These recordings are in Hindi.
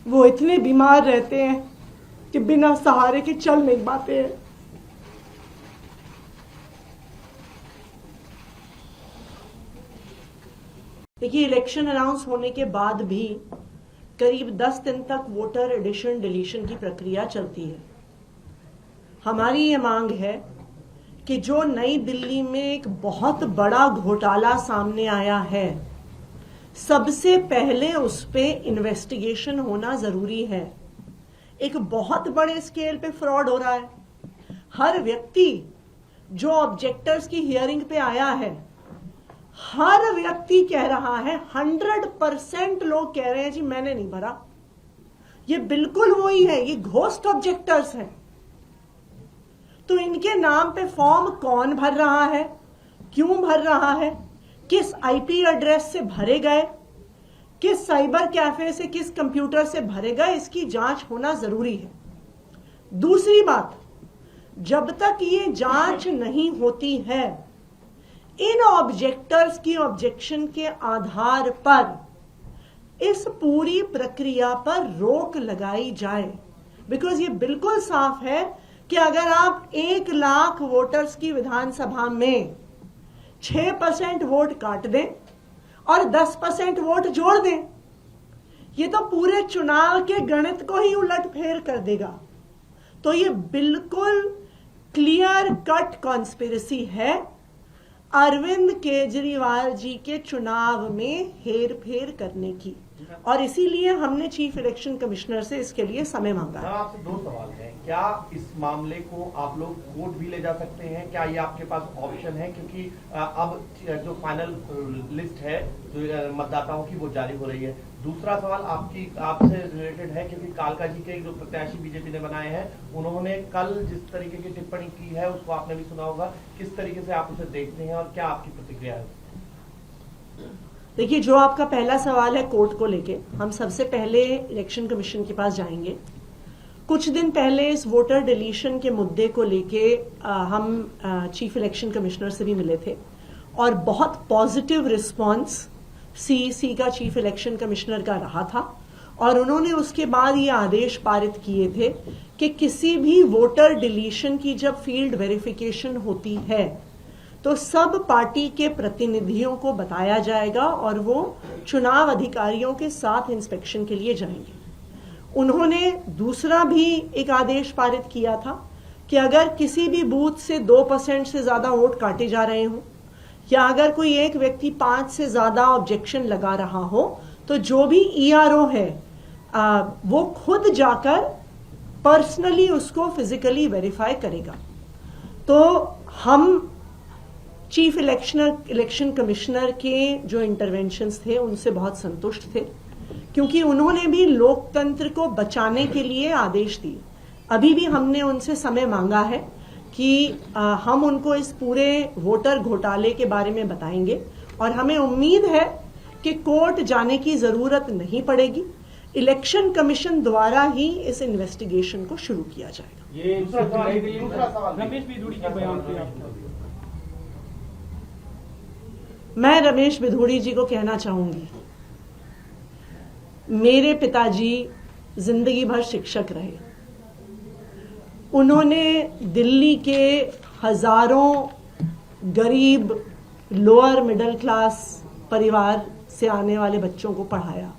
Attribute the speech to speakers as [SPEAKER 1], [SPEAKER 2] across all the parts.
[SPEAKER 1] वो इतने बीमार रहते हैं कि बिना सहारे के चल नहीं पाते हैं। देखिए, इलेक्शन अनाउंस होने के बाद भी करीब 10 दिन तक वोटर एडिशन डिलीशन की प्रक्रिया चलती है। हमारी ये मांग है कि जो नई दिल्ली में एक बहुत बड़ा घोटाला सामने आया है, सबसे पहले उस पे इन्वेस्टिगेशन होना जरूरी है। एक बहुत बड़े स्केल पे फ्रॉड हो रहा है। हर व्यक्ति जो ऑब्जेक्टर्स की हियरिंग पे आया है, हर व्यक्ति कह रहा है, 100% लोग कह रहे हैं जी मैंने नहीं भरा। ये बिल्कुल वही है, ये घोस्ट ऑब्जेक्टर्स हैं। तो इनके नाम पे फॉर्म कौन भर रहा है, क्यों भर रहा है, किस आईपी एड्रेस से भरे गए, किस साइबर कैफे से, किस कंप्यूटर से भरे गए, इसकी जांच होना जरूरी है। दूसरी बात, जब तक ये जांच नहीं होती है, इन ऑब्जेक्टर्स की ऑब्जेक्शन के आधार पर इस पूरी प्रक्रिया पर रोक लगाई जाए। बिकॉज ये बिल्कुल साफ है कि अगर आप 1 लाख वोटर्स की विधानसभा में 6% वोट काट दें और 10% वोट जोड़ दें, ये तो पूरे चुनाव के गणित को ही उलटफेर कर देगा। तो ये बिल्कुल क्लियर कट कॉन्स्पिरेसी है अरविंद केजरीवाल जी के चुनाव में हेर फेर करने की, और इसीलिए हमने चीफ इलेक्शन कमिश्नर से इसके लिए समय मांगा।
[SPEAKER 2] आपसे 2 सवाल हैं। क्या इस मामले को आप लोग कोर्ट भी ले जा सकते हैं? क्या ये आपके पास ऑप्शन है? क्योंकि अब जो फाइनल लिस्ट है जो मतदाताओं की वो जारी हो रही है। दूसरा सवाल आपसे रिलेटेड है, क्योंकि कालका जी के जो प्रत्याशी बीजेपी ने बनाए हैं, उन्होंने कल जिस तरीके की टिप्पणी की है उसको आपने भी सुना होगा। किस तरीके से आप उसे देखते हैं और क्या आपकी प्रतिक्रिया है?
[SPEAKER 1] देखिए, जो आपका पहला सवाल है कोर्ट को लेके, हम सबसे पहले इलेक्शन कमीशन के पास जाएंगे। कुछ दिन पहले इस वोटर डिलीशन के मुद्दे को लेके हम चीफ इलेक्शन कमिश्नर से भी मिले थे और बहुत पॉजिटिव रिस्पांस सीईसी का, चीफ इलेक्शन कमिश्नर का रहा था। और उन्होंने उसके बाद ये आदेश पारित किए थे कि किसी भी वोटर डिलीशन की जब फील्ड वेरिफिकेशन होती है तो सब पार्टी के प्रतिनिधियों को बताया जाएगा और वो चुनाव अधिकारियों के साथ इंस्पेक्शन के लिए जाएंगे। उन्होंने दूसरा भी एक आदेश पारित किया था कि अगर किसी भी बूथ से 2% से ज्यादा वोट काटे जा रहे हों, या अगर कोई एक व्यक्ति 5 से ज्यादा ऑब्जेक्शन लगा रहा हो, तो जो भी ईआरओ है वो खुद जाकर पर्सनली उसको फिजिकली वेरीफाई करेगा। तो हम चीफ इलेक्शन कमिश्नर के जो इंटरवेंशंस थे उनसे बहुत संतुष्ट थे, क्योंकि उन्होंने भी लोकतंत्र को बचाने के लिए आदेश दिए। अभी भी हमने उनसे समय मांगा है कि हम उनको इस पूरे वोटर घोटाले के बारे में बताएंगे, और हमें उम्मीद है कि कोर्ट जाने की जरूरत नहीं पड़ेगी। इलेक्शन कमीशन द्वारा ही इस इन्वेस्टिगेशन को शुरू किया जाएगा।
[SPEAKER 3] ये दूसरा सवाल रमेश बिधूड़ी के बयान पे आपका।
[SPEAKER 1] मैं रमेश बिधूड़ी जी को कहना चाहूंगी, मेरे पिताजी जिंदगी भर शिक्षक रहे। उन्होंने दिल्ली के हजारों गरीब लोअर मिडिल क्लास परिवार से आने वाले बच्चों को पढ़ाया।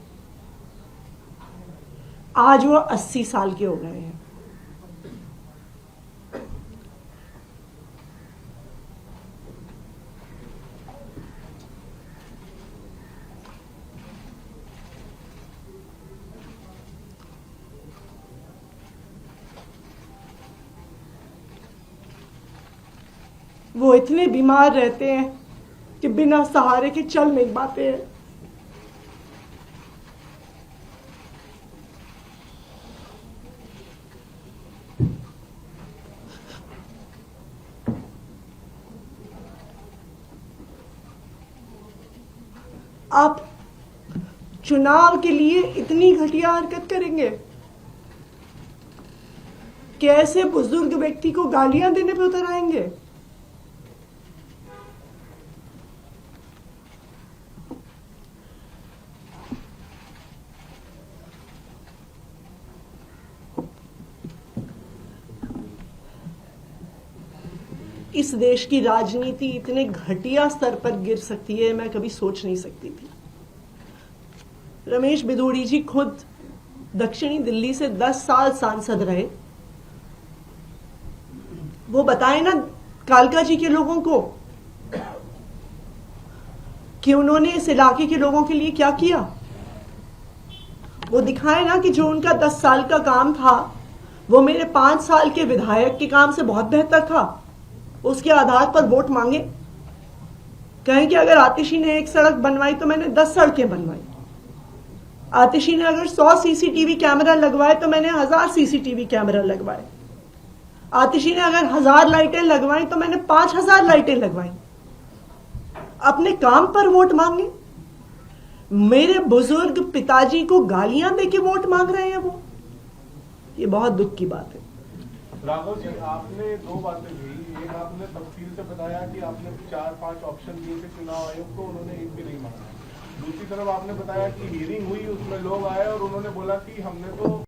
[SPEAKER 1] आज वो 80 साल के हो गए हैं। वो इतने बीमार रहते हैं कि बिना सहारे के चल नहीं पाते हैं। आप चुनाव के लिए इतनी घटिया हरकत करेंगे कि ऐसे बुजुर्ग व्यक्ति को गालियां देने पे उतर आएंगे? इस देश की राजनीति इतने घटिया स्तर पर गिर सकती है, मैं कभी सोच नहीं सकती थी। रमेश बिधूड़ी जी खुद दक्षिणी दिल्ली से 10 साल सांसद रहे। वो बताए ना कालका जी के लोगों को कि उन्होंने इस इलाके के लोगों के लिए क्या किया। वो दिखाए ना कि जो उनका 10 साल का काम था वो मेरे 5 साल के विधायक के काम से बहुत बेहतर था। उसके आधार पर वोट मांगे, कहें कि अगर आतिशी ने 1 सड़क बनवाई तो मैंने 10 सड़कें बनवाई। आतिशी ने अगर 100 सीसीटीवी कैमरा लगवाए तो मैंने 1000 सीसीटीवी कैमरा लगवाए। आतिशी ने अगर 1000 लाइटें लगवाई तो मैंने 5000 लाइटें लगवाई। अपने काम पर वोट मांगे। मेरे बुजुर्ग पिताजी को गालियां देके वोट मांग रहे हैं वो। ये बहुत दुख की बात है।
[SPEAKER 4] राघव जी, आपने 2 बातें कही। एक, आपने तफसील से बताया कि आपने 4-5 ऑप्शन दिए थे चुनाव आयोग को, उन्होंने एक भी नहीं माना। दूसरी तरफ आपने बताया कि हियरिंग हुई, उसमें लोग आए और उन्होंने बोला कि हमने तो